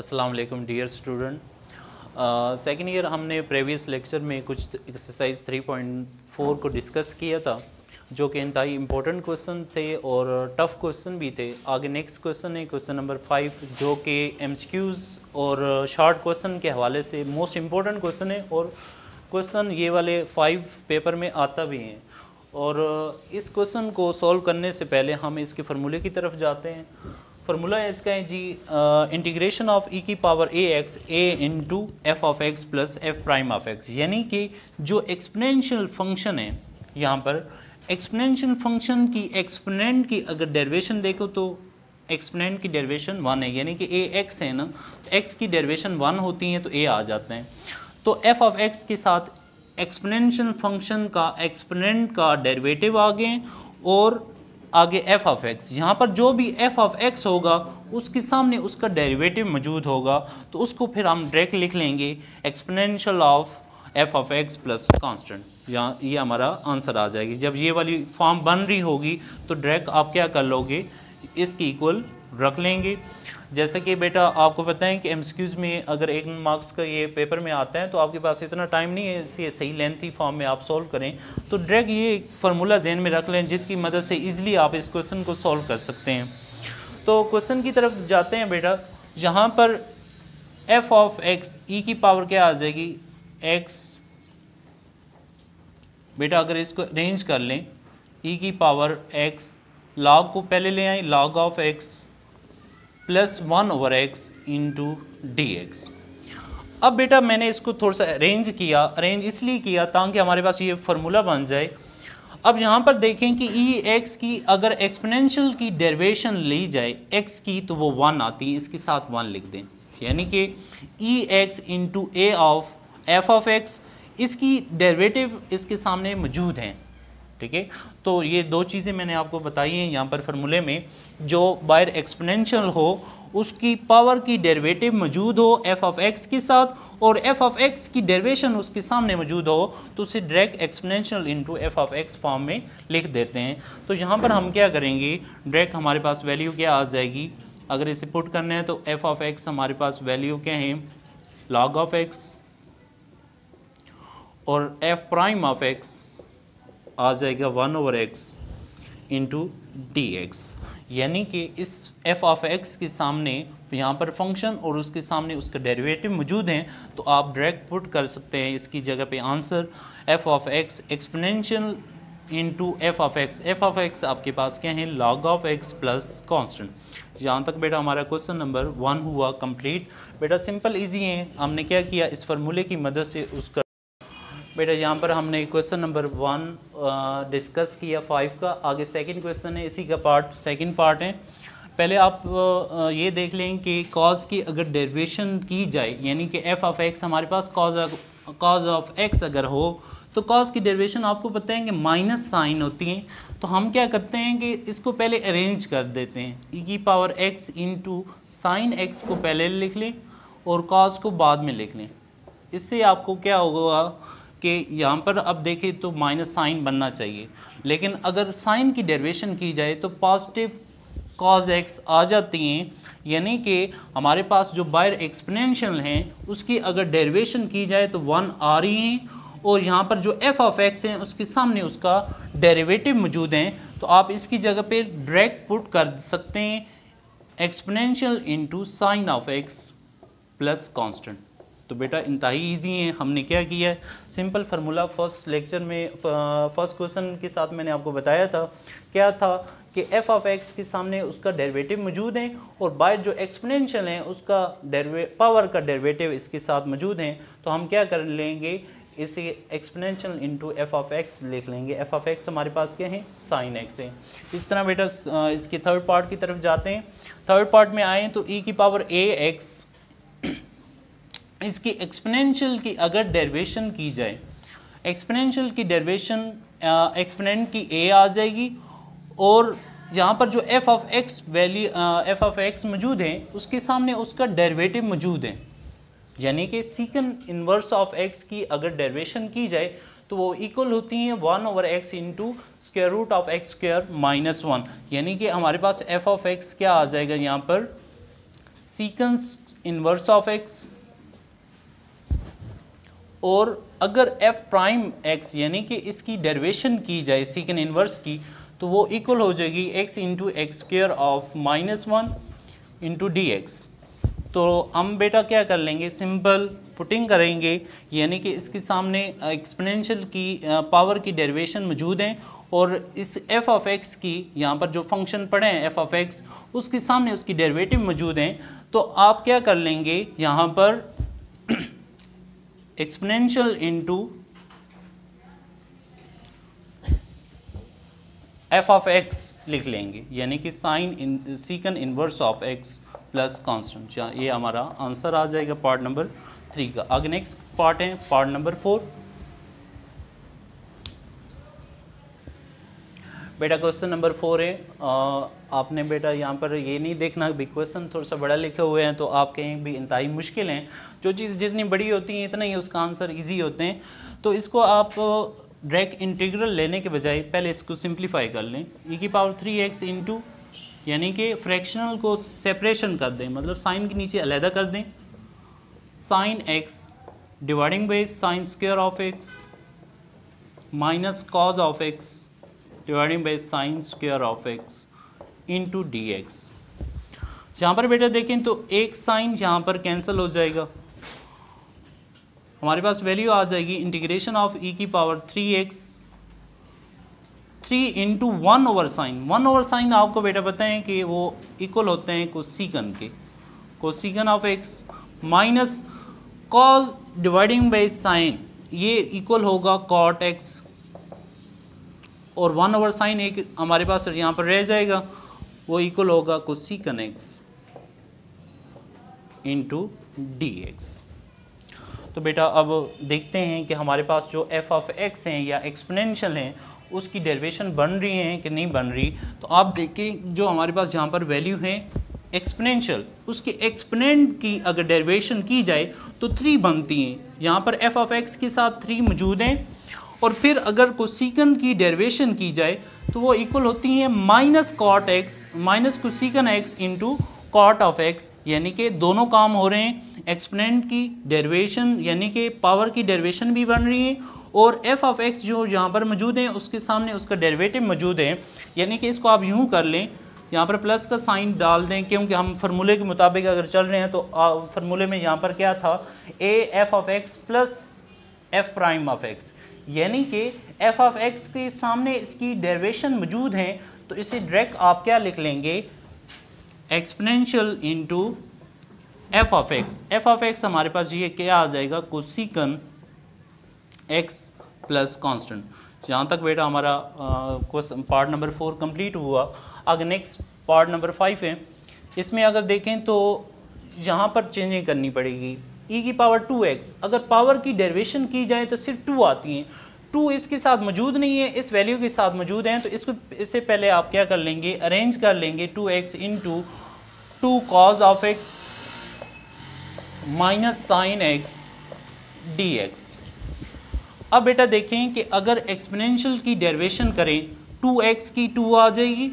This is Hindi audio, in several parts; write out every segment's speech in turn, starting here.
अस्सलाम वालेकुम डियर स्टूडेंट। सेकेंड ईयर हमने प्रीवियस लेक्चर में कुछ एक्सरसाइज 3.4 को डिस्कस किया था, जो कि इंतहाई इम्पोर्टेंट क्वेश्चन थे और टफ़ क्वेश्चन भी थे। आगे नेक्स्ट क्वेश्चन है क्वेश्चन नंबर 5, जो कि एमसीक्यूज़ और शॉर्ट क्वेश्चन के हवाले से मोस्ट इम्पोर्टेंट क्वेश्चन है और क्वेश्चन ये वाले 5 पेपर में आता भी हैं। और इस क्वेश्चन को सॉल्व करने से पहले हम इसके फार्मूले की तरफ जाते हैं। फार्मूला इसका है जी, इंटीग्रेशन ऑफ ई की power A x A into f of x plus F prime of x, यानी कि जो एक्सपोनेंशियल फंक्शन है, यहाँ पर एक्सपोनेंशियल फंक्शन की एक्सपोनेंट की अगर डेरिवेशन देखो तो एक्सपोनेंट की डेरिवेशन 1 है, यानी कि ए एक्स है ना, एक्स की डेरिवेशन 1 होती है तो ए आ जाते हैं। तो एफ ऑफ एक्स के साथ एक्सपोनेंशियल फंक्शन का एक्सपोनेंट का डेरिवेटिव आ गए और आगे एफ ऑफ एक्स, यहाँ पर जो भी एफ ऑफ एक्स होगा उसके सामने उसका डेरिवेटिव मौजूद होगा, तो उसको फिर हम डायरेक्ट लिख लेंगे exponential of f of x plus constant. यहाँ ये हमारा आंसर आ जाएगी। जब ये वाली फॉर्म बन रही होगी तो डायरेक्ट आप क्या कर लोगे, इसकी इक्वल रख लेंगे। जैसे कि बेटा आपको पता है कि एमसीक्यूज़ में अगर 1 मार्क्स का ये पेपर में आता है तो आपके पास इतना टाइम नहीं है इसे सही लेंथी फॉर्म में आप सॉल्व करें, तो डायरेक्ट ये फार्मूला जहन में रख लें जिसकी मदद से इजीली आप इस क्वेश्चन को सॉल्व कर सकते हैं। तो क्वेश्चन की तरफ जाते हैं बेटा। यहाँ पर एफ ऑफ एक्स ई की पावर क्या आ जाएगी, एक्स। बेटा अगर इसको अरेंज कर लें, ई की पावर एक्स, लॉग को पहले ले आए, log of x plus 1 over x into d x. अब बेटा मैंने इसको थोड़ा सा अरेंज किया, अरेंज इसलिए किया ताकि हमारे पास ये फार्मूला बन जाए। अब यहाँ पर देखें कि ई एक्स की अगर एक्सपोनेंशियल की डेरिवेशन ली जाए एक्स की तो वो 1 आती है, इसके साथ 1 लिख दें, यानी कि e x into a of f of x, इसकी डेरिवेटिव इसके सामने मौजूद हैं। ठीक है, तो ये दो चीज़ें मैंने आपको बताई हैं यहाँ पर फार्मूले में। जो बाहर एक्सपोनेंशियल हो उसकी पावर की डेरिवेटिव मौजूद हो एफ ऑफ एक्स के साथ और एफ ऑफ एक्स की डेरिवेशन उसके सामने मौजूद हो तो उसे direct exponential into F of x form में लिख देते हैं। तो यहाँ पर हम क्या करेंगे, डायरेक्ट हमारे पास वैल्यू क्या आ जाएगी, अगर इसे पुट करना है तो एफ ऑफ एक्स हमारे पास वैल्यू क्या है, लॉग ऑफ एक्स, और एफ प्राइम ऑफ एक्स आ जाएगा 1 over x into d x, यानी कि इस एफ ऑफ एक्स के सामने यहाँ पर फंक्शन और उसके सामने उसका डेरिवेटिव मौजूद हैं, तो आप डायरेक्ट पुट कर सकते हैं इसकी जगह पे answer F of x exponential into f of x. F of x आपके पास क्या है, log of x plus constant. यहाँ तक बेटा हमारा क्वेश्चन नंबर 1 हुआ कंप्लीट। बेटा सिंपल इजी है, हमने क्या किया, इस फार्मूले की मदद से उसका बेटा यहाँ पर हमने क्वेश्चन नंबर 1 डिस्कस किया 5 का। आगे सेकंड क्वेश्चन है, इसी का सेकंड पार्ट है। पहले आप ये देख लें कि कॉज की अगर डेरिवेशन की जाए, यानी कि एफ ऑफ एक्स हमारे पास कॉज ऑफ एक्स अगर हो तो कॉज की डेरिवेशन आपको पता है कि माइनस साइन होती है। तो हम क्या करते हैं कि इसको पहले अरेंज कर देते हैं, ई की power x into sine x को पहले लिख लें और कॉज को बाद में लिख लें। इससे आपको क्या होगा कि यहाँ पर अब देखें तो माइनस साइन बनना चाहिए, लेकिन अगर साइन की डेरिवेशन की जाए तो पॉजिटिव कॉज एक्स आ जाती हैं, यानी कि हमारे पास जो बाहर एक्सपोनेंशियल हैं उसकी अगर डेरिवेशन की जाए तो 1 आ रही हैं, और यहाँ पर जो एफ ऑफ एक्स हैं उसके सामने उसका डेरिवेटिव मौजूद हैं, तो आप इसकी जगह पे डायरेक्ट पुट कर सकते हैं exponential into sine of x plus constant. तो बेटा इंतहाई ईजी है, हमने क्या किया है, सिंपल फार्मूला फर्स्ट लेक्चर में फर्स्ट क्वेश्चन के साथ मैंने आपको बताया था, क्या था कि एफ ऑफ एक्स के सामने उसका डेरिवेटिव मौजूद है और बाहर जो एक्सपोनेंशियल है उसका पावर का डेरिवेटिव इसके साथ मौजूद हैं, तो हम क्या कर लेंगे, इसे exponential into f of x लिख लेंगे। एफ ऑफ एक्स हमारे पास क्या है, साइन एक्स है। इस तरह बेटा इसके थर्ड पार्ट की तरफ जाते हैं। थर्ड पार्ट में आए तो ई की पावर ए एक्स, इसकी एक्सपोनेंशियल की अगर डेरिवेशन की जाए, एक्सपोनेंशियल की डेरिवेशन एक्सपोनेंट की ए आ जाएगी, और यहाँ पर जो F of x value F of x मौजूद है उसके सामने उसका डेरिवेटिव मौजूद है, यानी कि सीकंड इनवर्स ऑफ एक्स की अगर डेरिवेशन की जाए तो वो इक्वल होती हैं 1 over x into square root of x square minus 1, यानी कि हमारे पास एफ ऑफ एक्स क्या आ जाएगा, यहाँ पर सीकंस इनवर्स ऑफ एक्स, और अगर एफ प्राइम एक्स यानी कि इसकी डेरिवेशन की जाए सीकन इनवर्स की, तो वो इक्वल हो जाएगी x into x square of -1 into d x. तो हम बेटा क्या कर लेंगे, सिंपल पुटिंग करेंगे, यानी कि इसके सामने एक्सपोनेंशियल की पावर की डेरिवेशन मौजूद है, और इस एफ ऑफ एक्स की यहाँ पर जो फंक्शन पढ़े हैं एफ ऑफ एक्स, उसके सामने उसकी डेरिवेटिव मौजूद हैं। तो आप क्या कर लेंगे, यहाँ पर exponential into f of x लिख लेंगे, यानी कि sine secant inverse of x plus constant. ये हमारा आंसर आ जाएगा पार्ट नंबर 3 का। आगे नेक्स्ट पार्ट है पार्ट नंबर 4। बेटा क्वेश्चन नंबर 4 है, आपने बेटा यहाँ पर ये नहीं देखना भी क्वेश्चन थोड़ा सा बड़ा लिखे हुए हैं तो आप कहीं भी इंतहाई मुश्किल हैं। जो चीज़ जितनी बड़ी होती है इतना ही उसका आंसर इजी होते हैं। तो इसको आप डायरेक्ट इंटीग्रल लेने के बजाय पहले इसको सिंप्लीफाई कर लें। e⁻³ इंटू, यानी कि फ्रैक्शनल को सेपरेशन कर दें, मतलब साइन के नीचे अलहदा कर दें, sine x dividing by sine square of x minus cos of x dividing by sine square of x into d x. यहाँ पर बेटा देखें तो एक साइन यहाँ पर कैंसिल हो जाएगा, हमारे पास वैल्यू आ जाएगी integration of e⁻³ 3 into 1/sin। 1/sin आपको बेटा पता है कि वो इक्वल होते हैं कोसीकन के, cosecant of x minus cos dividing by sine, ये इक्वल होगा कॉट एक्स, और 1/sin एक हमारे पास यहाँ पर रह जाएगा, वो इक्वल होगा कोसीकन एक्स इंटू डी एक्स। तो बेटा अब देखते हैं कि हमारे पास जो एफ ऑफ एक्स हैं या एक्सपोनेंशियल हैं उसकी डेरिवेशन बन रही हैं कि नहीं बन रही। तो आप देखें जो हमारे पास यहाँ पर वैल्यू है एक्सपोनेंशियल, उसके एक्सपोनेंट की अगर डेरिवेशन की जाए तो 3 बनती हैं। यहाँ पर एफ ऑफ एक्स के साथ 3 मौजूद हैं, और फिर अगर कोसीकन की डेरिवेशन की जाए तो वो इक्वल होती हैं minus cot x minus cosecant x into cot of x, यानी कि दोनों काम हो रहे हैं। एक्सपोनेंट की डेरिवेशन यानी कि पावर की डेरिवेशन भी बन रही है, और एफ ऑफ एक्स जो यहाँ पर मौजूद है उसके सामने उसका डेरिवेटिव मौजूद है। यानी कि इसको आप यूँ कर लें, यहाँ पर प्लस का साइन डाल दें, क्योंकि हम फार्मूले के मुताबिक अगर चल रहे हैं तो फार्मूले में यहाँ पर क्या था, A F of x plus F prime of x, यानी कि एफ ऑफ एक्स के सामने इसकी डेरिवेशन मौजूद है। तो इसे डायरेक्ट आप क्या लिख लेंगे, exponential into f of x. F of x हमारे पास ये क्या आ जाएगा, कोसीकन एक्स प्लस कांस्टेंट। यहाँ तक बेटा हमारा क्वेश्चन पार्ट नंबर 4 कंप्लीट हुआ। आगे नेक्स्ट पार्ट नंबर 5 है। इसमें अगर देखें तो यहाँ पर चेंजिंग करनी पड़ेगी। e⁻²x अगर पावर की डेरिवेशन की जाए तो सिर्फ 2 आती हैं, 2 इसके साथ मौजूद नहीं है, इस वैल्यू के साथ मौजूद हैं। तो इससे पहले आप क्या कर लेंगे, अरेंज कर लेंगे 2x into 2 cause of x minus sine x D x. अब बेटा देखें कि अगर एक्सपोनेंशियल की डेरिवेशन करें 2x की 2 आ जाएगी,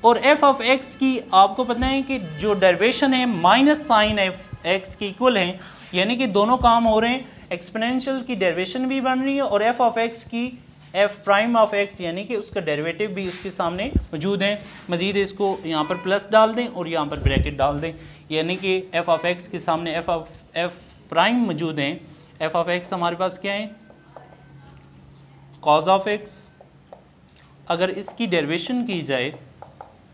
और एफ ऑफ एक्स की आपको पता है कि जो डेरिवेशन है माइनस साइन एफ एक्स की इक्वल है, यानी कि दोनों काम हो रहे हैं, एक्सपोनेंशियल की डेरिवेशन भी बन रही है और एफ ऑफ एक्स की एफ प्राइम ऑफ एक्स यानी कि उसका डेरिवेटिव भी उसके सामने मौजूद है। मजीद इसको यहाँ पर प्लस डाल दें और यहाँ पर ब्रैकेट डाल दें, यानी कि एफ ऑफ एक्स के सामने एफ प्राइम मौजूद हैं। एफ ऑफ एक्स हमारे पास क्या है, कॉज ऑफ एक्स, अगर इसकी डेरिवेशन की जाए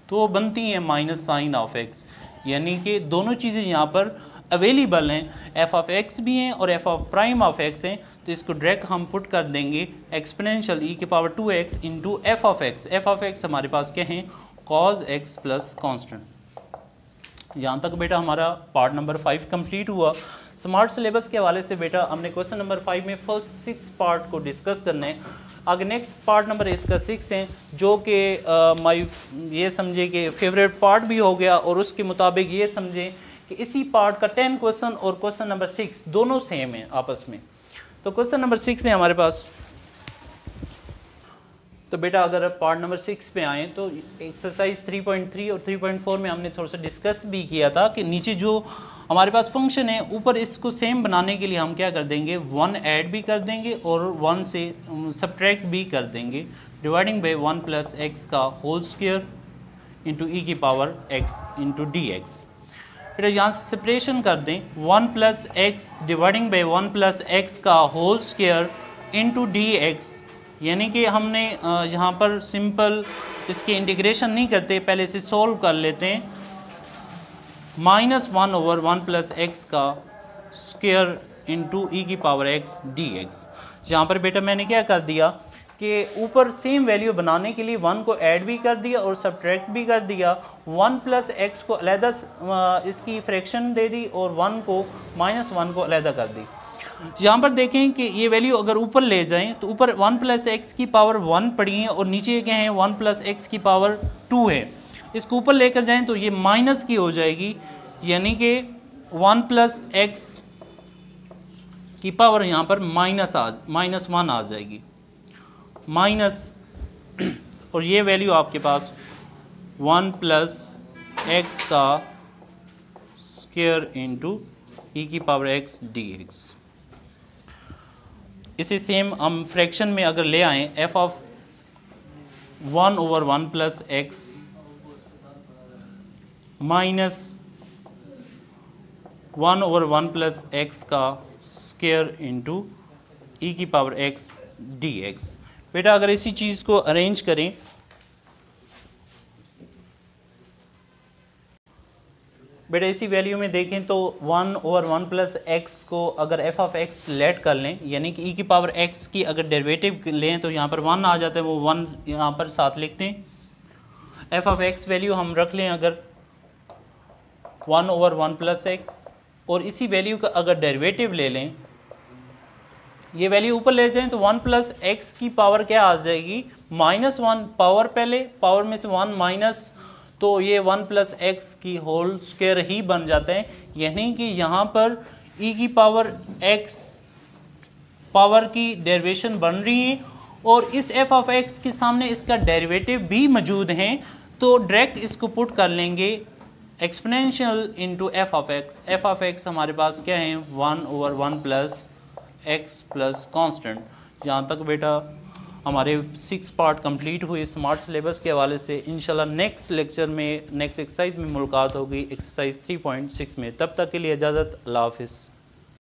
तो बनती हैं माइनस साइन ऑफ एक्स, यानी कि दोनों चीज़ें यहाँ पर अवेलेबल हैं, एफ ऑफ एक्स भी हैं और F of prime of x हैं। तो इसको डायरेक्ट हम पुट कर देंगे exponential e⁻² into f of x. F of x हमारे पास क्या है, कॉज एक्स प्लस कॉन्स्टेंट। यहाँ तक बेटा हमारा पार्ट नंबर 5 कंप्लीट हुआ। स्मार्ट सिलेबस के हवाले से बेटा हमने क्वेश्चन नंबर 5 में फर्स्ट 6 पार्ट को डिस्कस करना है। आगे नेक्स्ट पार्ट नंबर इसका 6 है, जो कि ये समझे कि फेवरेट पार्ट भी हो गया, और उसके मुताबिक ये समझें कि इसी पार्ट का 10 क्वेश्चन और क्वेश्चन नंबर 6 दोनों सेम है आपस में। तो क्वेश्चन नंबर 6 है हमारे पास। तो बेटा अगर पार्ट नंबर 6 पे आएँ तो एक्सरसाइज 3.3 और 3.4 में हमने थोड़ा सा डिस्कस भी किया था कि नीचे जो हमारे पास फंक्शन है, ऊपर इसको सेम बनाने के लिए हम क्या कर देंगे, 1 ऐड भी कर देंगे और 1 से सब्ट्रैक्ट भी कर देंगे, डिवाइडिंग बाई 1 प्लस एक्स का होल स्क्वायर इंटू ई की power x into d x. फिर यहाँ से सेपरेशन कर दें, 1 plus x dividing by 1 plus x का whole square into d x, यानी कि हमने यहाँ पर सिंपल इसके इंटीग्रेशन नहीं करते, पहले इसे सोल्व कर लेते हैं। -1 ओवर 1 प्लस एक्स का स्क्वायर इंटू ई की पावर x डी एक्स। यहाँ पर बेटा मैंने क्या कर दिया कि ऊपर सेम वैल्यू बनाने के लिए 1 को ऐड भी कर दिया और सब्ट्रैक्ट भी कर दिया, 1 प्लस एक्स को अलहदा इसकी फ्रैक्शन दे दी और 1 को -1 को अलहदा कर दी। यहाँ पर देखें कि ये वैल्यू अगर ऊपर ले जाएं तो ऊपर 1 प्लस एक्स की पावर 1 पड़ी है और नीचे क्या है 1 प्लस एक्स की पावर 2 है। इसको ऊपर लेकर जाएं तो ये माइनस की हो जाएगी, यानी कि 1 प्लस एक्स की पावर यहाँ पर -1 आ जाएगी, माइनस, और ये वैल्यू आपके पास 1 प्लस एक्स का स्क्वायर इंटू ई की पावर x डी एक्स। इसे सेम हम फ्रैक्शन में अगर ले आएँ, f of 1 over 1 plus x minus 1 over 1 plus x का स्क्वायर इंटू ई की पावर x डी एक्स। बेटा अगर इसी चीज़ को अरेंज करें, बेटा इसी वैल्यू में देखें तो 1 ओवर 1 प्लस एक्स को अगर f ऑफ x लेट कर लें, यानी कि e की पावर x की अगर डेरिवेटिव लें तो यहाँ पर 1 आ जाता है, वो 1 यहाँ पर साथ लिखते हैं। f ऑफ x वैल्यू हम रख लें अगर 1 ओवर 1 प्लस एक्स, और इसी वैल्यू का अगर डेरिवेटिव ले लें, ये वैल्यू ऊपर ले जाएं तो 1 प्लस एक्स की पावर क्या आ जाएगी, -1, पावर पहले, पावर में से 1 माइनस, तो ये 1 प्लस एक्स की होल स्क्वायर ही बन जाते हैं। यानी कि यहाँ पर e की पावर x पावर की डेरिवेशन बन रही है और इस f ऑफ x के सामने इसका डेरिवेटिव भी मौजूद हैं, तो डायरेक्ट इसको पुट कर लेंगे exponential into f of x। f of x हमारे पास क्या है 1 over 1 plus x plus constant. यहाँ तक बेटा हमारे 6 पार्ट कंप्लीट हुए स्मार्ट सिलेबस के हवाले से। इंशाल्लाह नेक्स्ट लेक्चर में नेक्स्ट एक्सरसाइज में मुलाकात होगी, एक्सरसाइज 3.6 में। तब तक के लिए इजाज़त, अल्लाह हाफिज़।